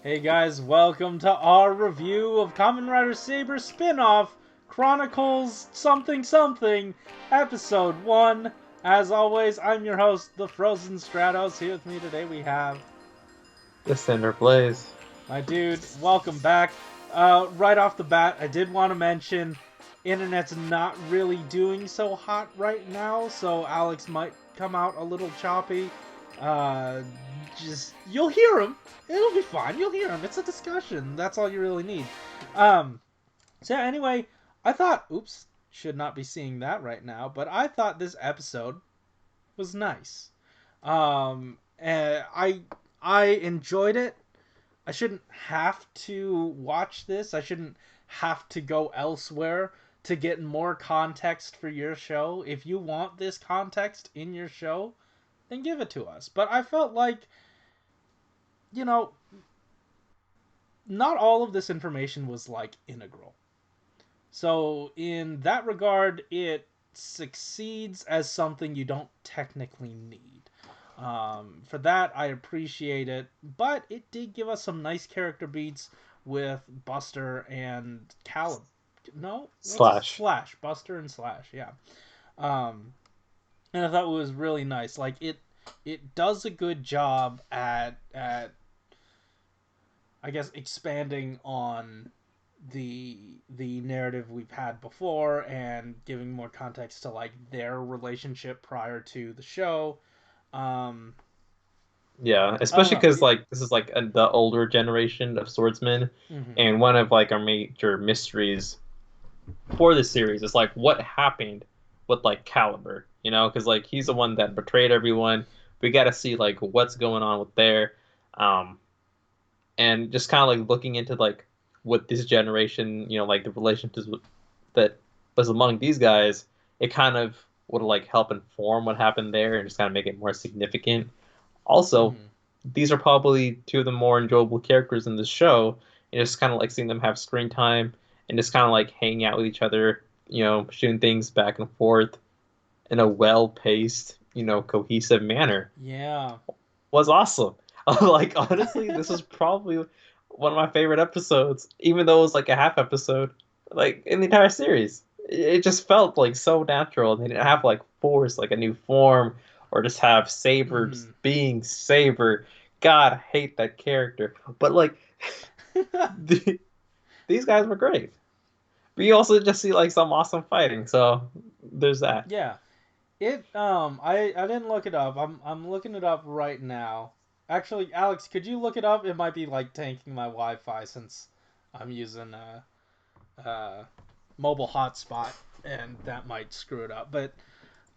Hey guys, welcome to our review of Kamen Rider Saber spin-off Chronicles something something, episode 1. As always, I'm your host, the Frozen Stratos. Here with me today we have The Cinder Blaze. my dude. Welcome back. Right off the bat, I did want to mention internet's not really doing so hot right now, so Alex might come out a little choppy. Uh, just you'll hear him. It'll be fine. You'll hear him. It's a discussion. That's all you really need. Um, so yeah, anyway, I thought, oops, should not be seeing that right now, but I thought this episode was nice. And I enjoyed it. I shouldn't have to watch this. I shouldn't have to go elsewhere to get more context for your show. If you want this context in your show, then give it to us. But I felt like, you know, not all of this information was like integral. So in that regard, it succeeds as something you don't technically need. For that, I appreciate it, but it did give us some nice character beats with Buster and Calib. No, what's his Slash. Slash? Buster and Slash, yeah. Um, and I thought it was really nice. Like it does a good job at I guess expanding on the narrative we've had before and giving more context to like their relationship prior to the show. Um, Yeah, I don't especially know. because like this is like the older generation of swordsmen, Mhm. and one of like our major mysteries for the series is like what happened with like Caliber, because like he's the one that betrayed everyone. We got to see like what's going on with there, um, and just kind of like looking into like what this generation, like the relationships that was among these guys. It kind of would like help inform what happened there and just kind of make it more significant. Also, Mhm. these are probably two of the more enjoyable characters in the show, and just kind of like seeing them have screen time and just kind of like hanging out with each other, shooting things back and forth in a well-paced, cohesive manner Yeah. was awesome. Like honestly, this is probably one of my favorite episodes, even though it was like a half episode, like in the entire series. It just felt like so natural. They didn't have to like force like a new form or just have Saber just Mhm. being Saber. God, I hate that character. But like the, these guys were great. But you also just see like some awesome fighting. So there's that. Yeah. I didn't look it up. I'm looking it up right now. Actually, Alex, could you look it up? It might be like tanking my Wi-Fi since I'm using a mobile hotspot, and that might screw it up. But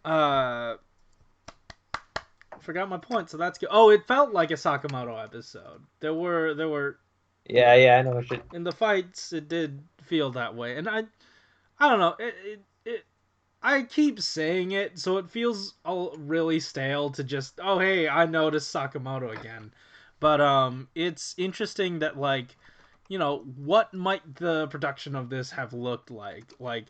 uh, forgot my point, so that's good. Oh, it felt like a Sakamoto episode. There were Yeah, yeah. yeah, I know what shit. In the fights, it did feel that way, and I don't know. I keep saying it, so it feels really stale to just, oh hey, I noticed Sakamoto again. But it's interesting that like, what might the production of this have looked like? Like,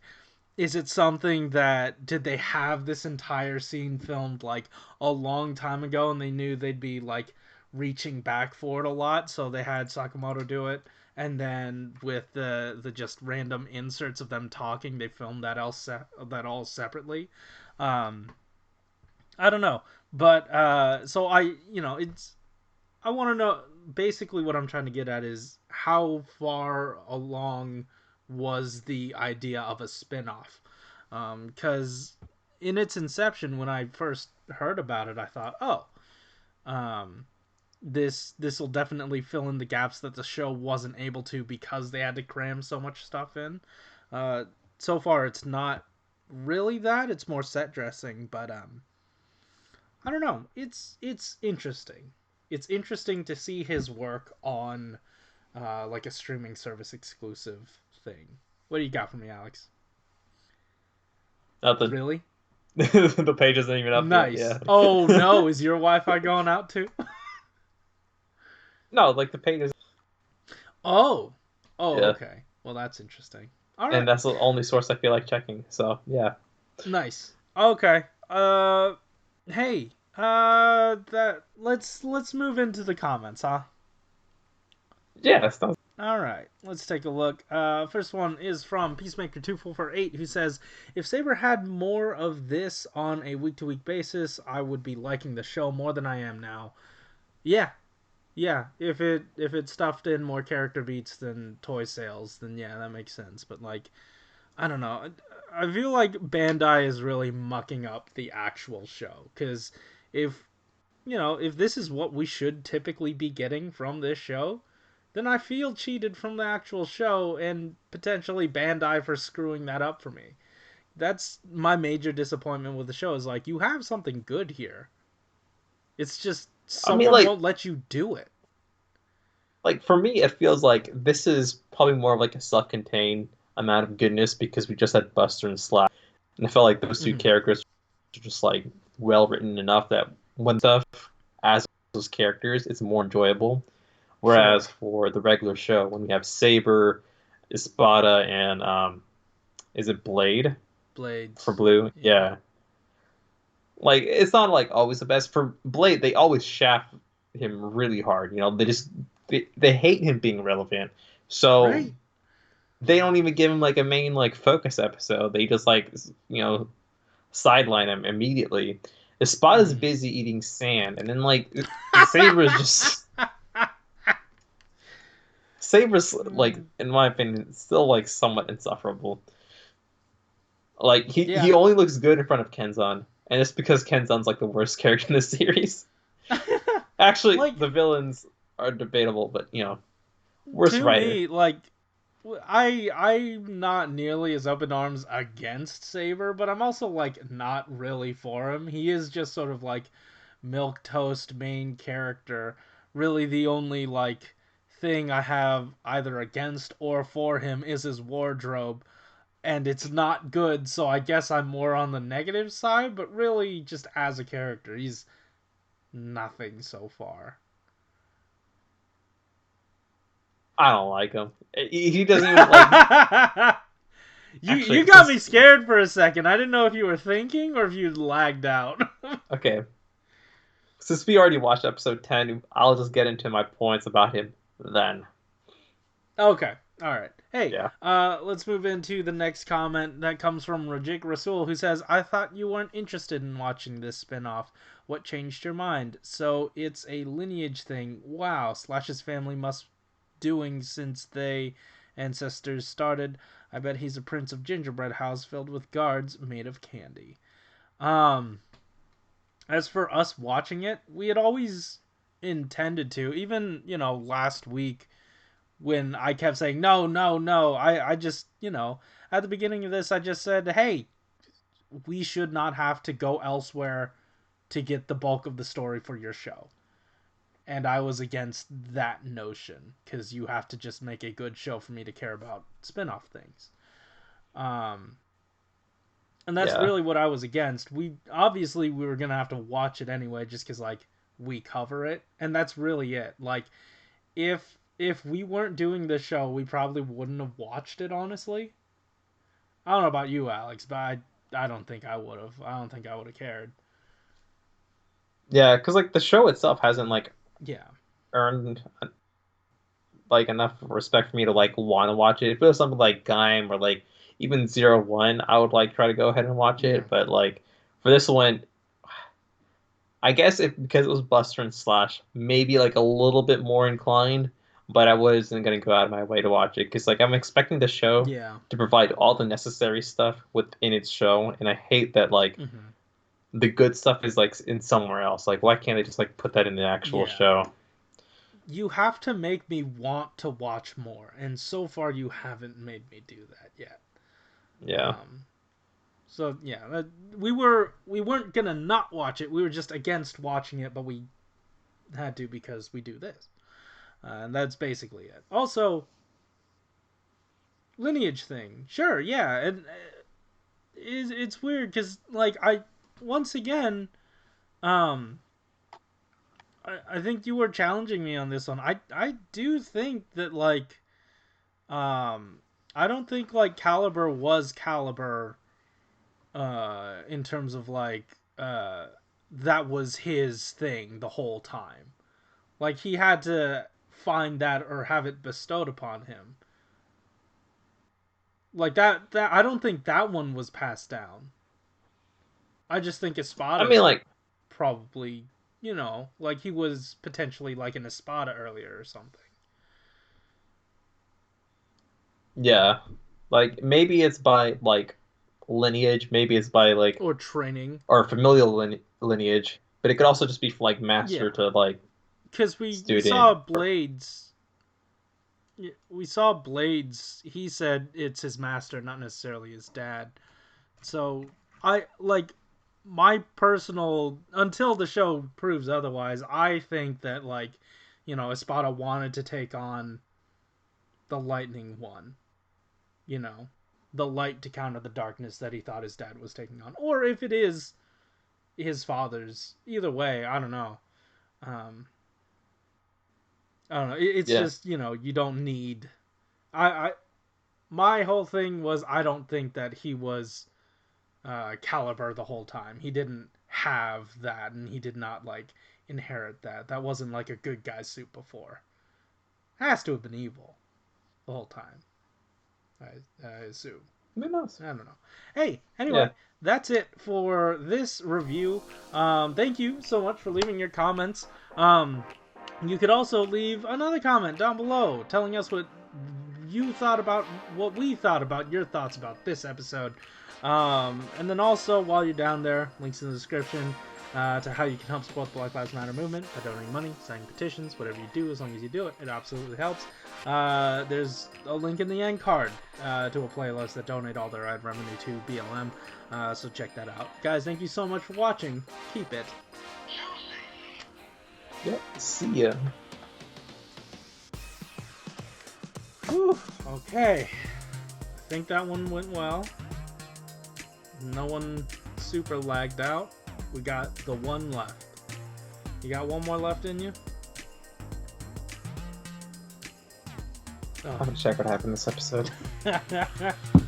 is it something that did they have this entire scene filmed like a long time ago and they knew they'd be like reaching back for it a lot, so they had Sakamoto do it, and then with the just random inserts of them talking, they filmed that all separately. Um, I don't know, but so it's I want to know basically what I'm trying to get at is how far along was the idea of a spin-off, because in its inception when I first heard about it I thought, oh, um, this will definitely fill in the gaps that the show wasn't able to because they had to cram so much stuff in. uh, so far it's not really that, it's more set dressing, but I don't know. It's interesting. It's interesting to see his work on like a streaming service exclusive thing. What do you got for me, Alex? Nothing. Really? The page isn't even up yet. Nice. Yeah. Oh no, is your Wi-Fi going out too? No, like the page is. Oh. Oh, Yeah, okay. Well, that's interesting. All and right. that's the only source I feel like checking. So yeah. Nice. Okay. Hey. That let's move into the comments, huh? Yeah, that sounds. All right, let's take a look. First one is from Peacemaker2448, who says, "If Saber had more of this on a week-to-week basis, I would be liking the show more than I am now." Yeah, yeah. If it stuffed in more character beats than toy sales, then yeah, that makes sense. But like, I don't know. I feel like Bandai is really mucking up the actual show because if if this is what we should typically be getting from this show, then I feel cheated from the actual show and potentially Bandai for screwing that up for me. That's my major disappointment with the show is like you have something good here. It's just I mean, someone won't let you do it. like for me, it feels like this is probably more of like a self-contained amount of goodness because we just had Buster and Slash, and I felt like those two Mm-hmm. characters are just like well written enough that when stuff as those characters, it's more enjoyable. Whereas Sure. for the regular show, when we have Saber, Espada, and is it Blade for Blades. Blue? Yeah. Yeah, like it's not like always the best for Blade. They always shaft him really hard. They hate him being relevant, so Right? they don't even give him like a main like focus episode. They just like sideline him immediately. Espada's Mm-hmm. busy eating sand, and then like Saber is just Saber's like in my opinion still like somewhat insufferable. Like he Yeah. only looks good in front of Kenzan, and it's because Kenzan's like the worst character in the series. Actually, Like the villains are debatable, but worst to writer. me, like I'm not nearly as up in arms against Saber, but I'm also like not really for him. He is just sort of like milk toast main character. Really, the only like thing I have either against or for him is his wardrobe, and it's not good. So I guess I'm more on the negative side. But really, just as a character, he's nothing so far. I don't like him. He doesn't even like. You Actually, got me since scared for a second. I didn't know if you were thinking or if you lagged out. okay, since we already watched episode 10, I'll just get into my points about him then. Okay. All right. Hey, Yeah. let's move into the next comment that comes from Rajik Rasul, who says, "I thought you weren't interested in watching this spin-off. What changed your mind?" So it's a lineage thing. Wow, Slash's family must doing since they ancestors started. I bet he's a prince of gingerbread house filled with guards made of candy. Um, as for us watching it, we had always intended to. Even last week when I kept saying no, no, no. I just at the beginning of this I just said, hey, we should not have to go elsewhere to get the bulk of the story for your show. And I was against that notion because you have to just make a good show for me to care about spin-off things. Um, and that's Yeah. really what I was against. We were gonna have to watch it anyway, just because like we cover it, and that's really it. Like if we weren't doing this show, we probably wouldn't have watched it. Honestly, I don't know about you, Alex, but I don't think I would have. I don't think I would have cared. Yeah, because like the show itself hasn't like Yeah, earned like enough respect for me to like want to watch it. If it was something like Gaim or like even 01, I would like try to go ahead and watch yeah, it. But like for this one, I guess if because it was Buster and Slash, maybe like a little bit more inclined, but I wasn't gonna go out of my way to watch it because like I'm expecting the show yeah. to provide all the necessary stuff within its show, and I hate that like Mm-hmm. the good stuff is like in somewhere else. Like why can't they just like put that in the actual Yeah. show? You have to make me want to watch more, and so far you haven't made me do that yet. Yeah. Um, so yeah, we weren't gonna not watch it. We were just against watching it, but we had to because we do this, and that's basically it. Also, lineage thing, sure, yeah, and it's weird because like I once again, um, I think you were challenging me on this one. I do think that like um I don't think like Caliber was Caliber in terms of like that was his thing the whole time. Like he had to find that or have it bestowed upon him. Like that I don't think that one was passed down. I just think I mean, Espada's like, probably, like he was potentially like an Espada earlier or something. yeah, like maybe it's by like lineage, maybe it's by like Or training. or familial lineage, but it could also just be like master Yeah. to like Because we student. saw Blades. We saw Blades. He said it's his master, not necessarily his dad. So I like my personal, until the show proves otherwise, I think that like, Espada wanted to take on the Lightning One, you know, the light to counter the darkness that he thought his dad was taking on. Or if it is his father's, either way, I don't know. Um I don't know. It's Yeah, just, you don't need I my whole thing was I don't think that he was Caliber the whole time. He didn't have that, and he did not like inherit that. That wasn't like a good guy suit before. Has to have been evil the whole time. I assume. who knows? I don't know. Hey, Yeah, anyway, that's it for this review. Thank you so much for leaving your comments. You could also leave another comment down below telling us what you thought about what we thought about your thoughts about this episode. And then also, while you're down there, links in the description to how you can help support the Black Lives Matter movement by donating money, signing petitions, whatever you do, as long as you do it, it absolutely helps. There's a link in the end card to a playlist that donate all their ad revenue to BLM, so check that out. Guys, thank you so much for watching. Keep it. yep. See ya. Whew, okay. I think that one went well. No one super lagged out. We got the one left. You got one more left in you? I'm gonna check what happened this episode. Oh.